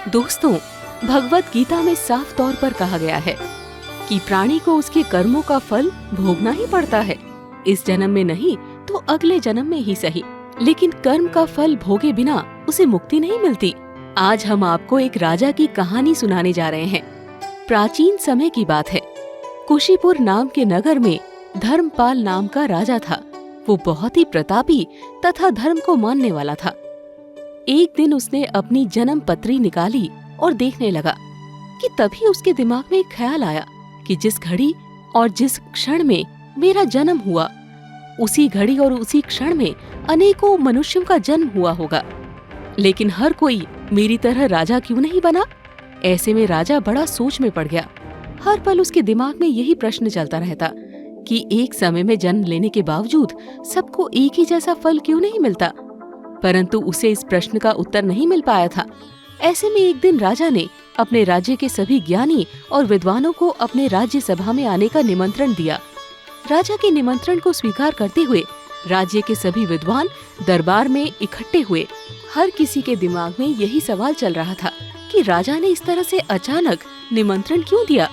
दोस्तों, भगवत गीता में साफ तौर पर कहा गया है कि प्राणी को उसके कर्मों का फल भोगना ही पड़ता है। इस जन्म में नहीं तो अगले जन्म में ही सही, लेकिन कर्म का फल भोगे बिना उसे मुक्ति नहीं मिलती। आज हम आपको एक राजा की कहानी सुनाने जा रहे हैं। प्राचीन समय की बात है। कुशीपुर नाम के नगर में धर्मपाल नाम का राजा था। वो बहुत ही प्रतापी तथा धर्म को मानने वाला था। एक दिन उसने अपनी जन्म पत्री निकाली और देखने लगा कि तभी उसके दिमाग में एक ख्याल आया कि जिस घड़ी और जिस क्षण में मेरा जन्म हुआ, उसी घड़ी और उसी क्षण में अनेकों मनुष्यों का जन्म हुआ होगा, लेकिन हर कोई मेरी तरह राजा क्यों नहीं बना। ऐसे में राजा बड़ा सोच में पड़ गया। हर पल उसके दिमाग में यही प्रश्न चलता रहता कि एक समय में जन्म लेने के बावजूद सबको एक ही जैसा फल क्यों नहीं मिलता। परंतु उसे इस प्रश्न का उत्तर नहीं मिल पाया था। ऐसे में एक दिन राजा ने अपने राज्य के सभी ज्ञानी और विद्वानों को अपने राज्य सभा में आने का निमंत्रण दिया। राजा के निमंत्रण को स्वीकार करते हुए राज्य के सभी विद्वान दरबार में इकट्ठे हुए। हर किसी के दिमाग में यही सवाल चल रहा था कि राजा ने इस तरह से अचानक निमंत्रण क्यों दिया।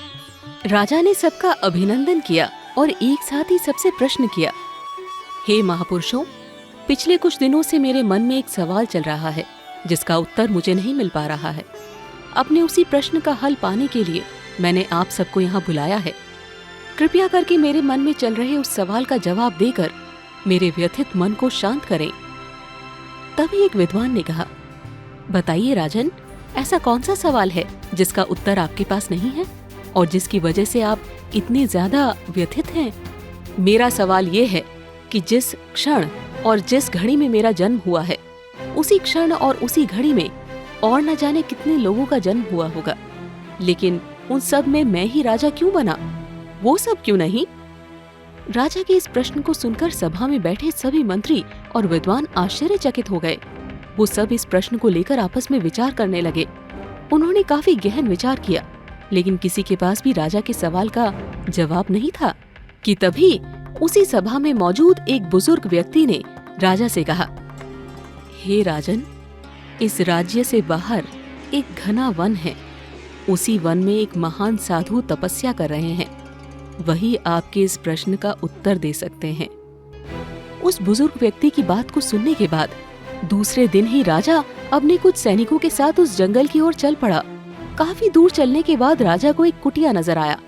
राजा ने सबका अभिनंदन किया और एक साथ ही सबसे प्रश्न किया, हे महापुरुषों, पिछले कुछ दिनों से मेरे मन में एक सवाल चल रहा है जिसका उत्तर मुझे नहीं मिल पा रहा है। अपने उसी प्रश्न का हल पाने के लिए मैंने आप सबको यहाँ बुलाया है। कृपया करके मेरे मन में चल रहे उस सवाल का जवाब देकर मेरे व्यथित मन को शांत करें। तभी एक विद्वान ने कहा, बताइए राजन, ऐसा कौन सा सवाल है जिसका उत्तर आपके पास नहीं है और जिसकी वजह से आप इतने ज्यादा व्यथित हैं। मेरा सवाल ये है कि जिस क्षण और जिस घड़ी में मेरा जन्म हुआ है, उसी क्षण और उसी घड़ी में और न जाने कितने लोगों का जन्म हुआ होगा, लेकिन उन सब में मैं ही राजा क्यों बना, वो सब क्यों नहीं। राजा के इस प्रश्न को सुनकर सभा में बैठे सभी मंत्री और विद्वान आश्चर्यचकित हो गए। वो सब इस प्रश्न को लेकर आपस में विचार करने लगे। उन्होंने काफी गहन विचार किया, लेकिन किसी के पास भी राजा के सवाल का जवाब नहीं था कि तभी उसी सभा में मौजूद एक बुजुर्ग व्यक्ति ने राजा से कहा, हे राजन, इस राज्य से बाहर एक घना वन है। उसी वन में एक महान साधु तपस्या कर रहे हैं। वही आपके इस प्रश्न का उत्तर दे सकते हैं। उस बुजुर्ग व्यक्ति की बात को सुनने के बाद दूसरे दिन ही राजा अपने कुछ सैनिकों के साथ उस जंगल की ओर चल पड़ा। काफी दूर चलने के बाद राजा को एक कुटिया नजर आया।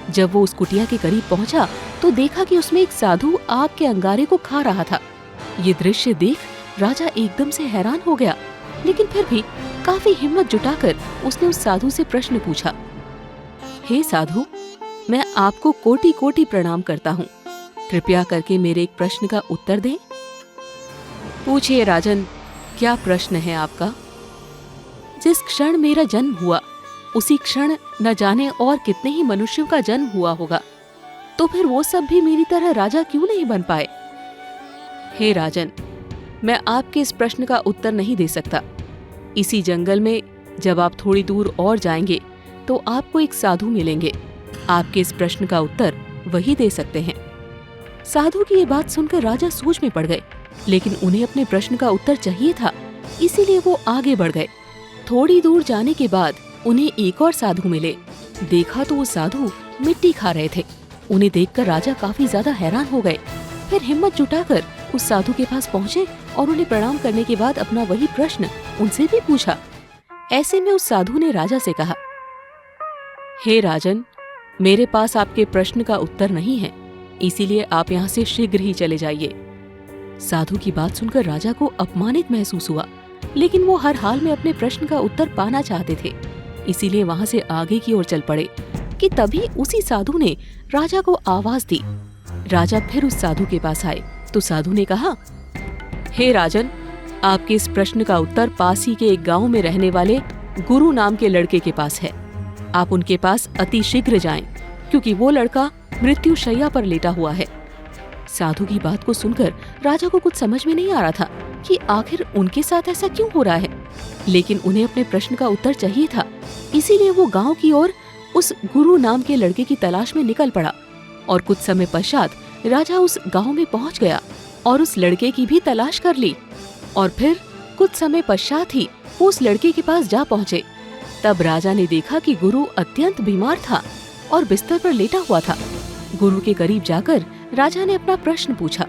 जब वो उस कुटिया के करीब पहुंचा तो देखा कि उसमें एक साधु आग के अंगारे को खा रहा था। ये दृश्य देख राजा एकदम से हैरान हो गया, लेकिन फिर भी काफी हिम्मत जुटाकर उसने उस साधु से प्रश्न पूछा, हे साधु, मैं आपको कोटि कोटि प्रणाम करता हूँ। कृपया करके मेरे एक प्रश्न का उत्तर दें। पूछिए राजन, क्या प्रश्न है आपका। जिस क्षण मेरा जन्म हुआ, उसी क्षण न जाने और कितने ही मनुष्यों का जन्म हुआ होगा, तो फिर वो सब भी मेरी तरह राजा क्यों नहीं बन पाए। हे राजन, मैं आपके इस प्रश्न का उत्तर नहीं दे सकता। इसी जंगल में जब आप थोड़ी दूर और जाएंगे तो आपको एक साधु मिलेंगे। आपके इस प्रश्न का उत्तर वही दे सकते हैं। साधु की ये बात सुनकर राजा सोच में पड़ गए, लेकिन उन्हें अपने प्रश्न का उत्तर चाहिए था, इसीलिए वो आगे बढ़ गए। थोड़ी दूर जाने के बाद उन्हें एक और साधु मिले। देखा तो वो साधु मिट्टी खा रहे थे। उन्हें देखकर राजा काफी ज्यादा हैरान हो गए। फिर हिम्मत जुटाकर उस साधु के पास पहुँचे और उन्हें प्रणाम करने के बाद अपना वही प्रश्न उनसे भी पूछा। ऐसे में उस साधु ने राजा से कहा, हे राजन, मेरे पास आपके प्रश्न का उत्तर नहीं है, इसीलिए आप यहाँ से शीघ्र ही चले जाइए। साधु की बात सुनकर राजा को अपमानित महसूस हुआ, लेकिन वो हर हाल में अपने प्रश्न का उत्तर पाना चाहते थे, इसीलिए वहाँ से आगे की ओर चल पड़े कि तभी उसी साधु ने राजा को आवाज दी। राजा फिर उस साधु के पास आए तो साधु ने कहा, हे राजन, आपके इस प्रश्न का उत्तर पास ही के एक गांव में रहने वाले गुरु नाम के लड़के के पास है। आप उनके पास अति शीघ्र जाएं, क्योंकि वो लड़का मृत्यु शैया पर लेटा हुआ है। साधु की बात को सुनकर राजा को कुछ समझ में नहीं आ रहा था कि आखिर उनके साथ ऐसा क्यों हो रहा है, लेकिन उन्हें अपने प्रश्न का उत्तर चाहिए था, इसीलिए वो गांव की ओर उस गुरु नाम के लड़के की तलाश में निकल पड़ा। और कुछ समय पश्चात राजा उस गांव में पहुंच गया और उस लड़के की भी तलाश कर ली। और फिर कुछ समय पश्चात ही वो उस लड़के के पास जा पहुंचे तब राजा ने देखा कि गुरु अत्यंत बीमार था और बिस्तर पर लेटा हुआ था। गुरु के करीब जाकर राजा ने अपना प्रश्न पूछा।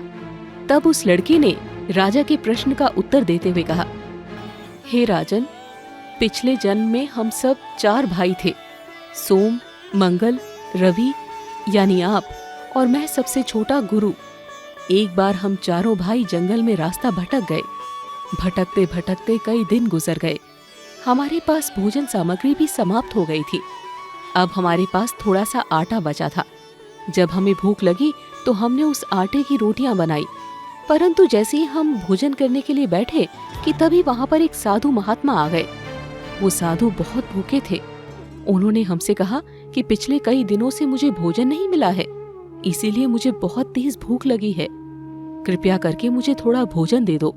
तब उस लड़के ने राजा के प्रश्न का उत्तर देते हुए कहा, हे राजन, पिछले जन्म में हम सब 4 भाई थे, सोम, मंगल, रवि यानी आप और मैं सबसे छोटा गुरु। एक बार हम चारों भाई जंगल में रास्ता भटक गए। भटकते भटकते कई दिन गुजर गए। हमारे पास भोजन सामग्री भी समाप्त हो गई थी। अब हमारे पास थोड़ा सा आटा बचा था। जब हमें भूख लगी तो हमने उस आटे की रोटियां बनाई, परंतु जैसे ही हम भोजन करने के लिए बैठे कि तभी वहां पर एक साधु महात्मा आ गए। वो साधु बहुत भूखे थे। उन्होंने हमसे कहा कि पिछले कई दिनों से मुझे भोजन नहीं मिला है, इसीलिए मुझे बहुत तेज भूख लगी है। कृपया करके मुझे थोड़ा भोजन दे दो।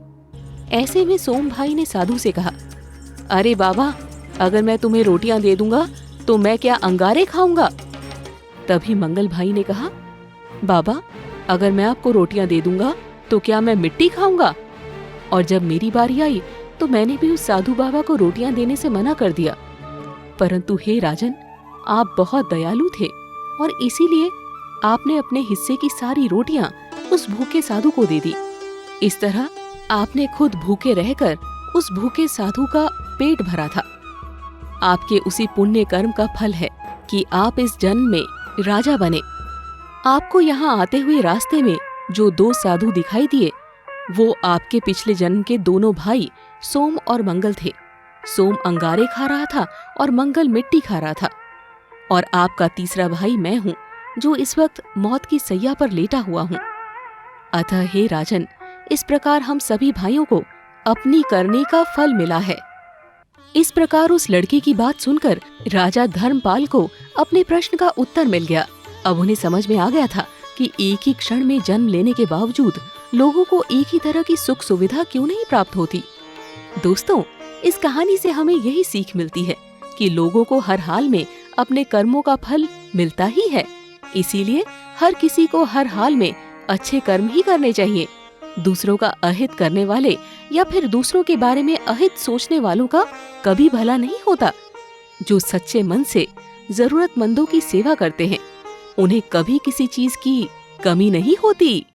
ऐसे में सोम भाई ने साधु से कहा, अरे बाबा, अगर मैं तुम्हें रोटियां दे दूंगा तो मैं क्या अंगारे खाऊंगा? तभी मंगल भाई ने कहा, बाबा, अगर मैं आपको रोटियां दे दूंगा तो क्या मैं मिट्टी खाऊंगा? और जब मेरी बारी आई तो मैंने भी उस साधु बाबा को रोटियां देने से मना कर दिया। परंतु हे राजन, आप बहुत दयालु थे और इसीलिए आपने अपने हिस्से की सारी रोटियां उस भूखे साधु को दे दी। इस तरह आपने खुद भूखे रहकर उस भूखे साधु का पेट भरा था। आपके उसी पुण्य कर्म का फल है कि आप इस जन्म में राजा बने। आपको यहाँ आते हुए रास्ते में जो 2 साधु दिखाई दिए, वो आपके पिछले जन्म के दोनों भाई सोम और मंगल थे। सोम अंगारे खा रहा था और मंगल मिट्टी खा रहा था। और आपका तीसरा भाई मैं हूँ, जो इस वक्त मौत की सैया पर लेटा हुआ हूँ। अतः हे राजन, इस प्रकार हम सभी भाइयों को अपनी करनी का फल मिला है। इस प्रकार उस लड़की की बात सुनकर राजा धर्मपाल को अपने प्रश्न का उत्तर मिल गया। अब उन्हें समझ में आ गया था कि एक ही क्षण में जन्म लेने के बावजूद लोगों को एक ही तरह की सुख सुविधा क्यों नहीं प्राप्त होती। दोस्तों, इस कहानी से हमें यही सीख मिलती है कि लोगों को हर हाल में अपने कर्मों का फल मिलता ही है। इसीलिए हर किसी को हर हाल में अच्छे कर्म ही करने चाहिए। दूसरों का अहित करने वाले या फिर दूसरों के बारे में अहित सोचने वालों का कभी भला नहीं होता। जो सच्चे मन से जरूरतमंदों की सेवा करते हैं, उन्हें कभी किसी चीज की कमी नहीं होती।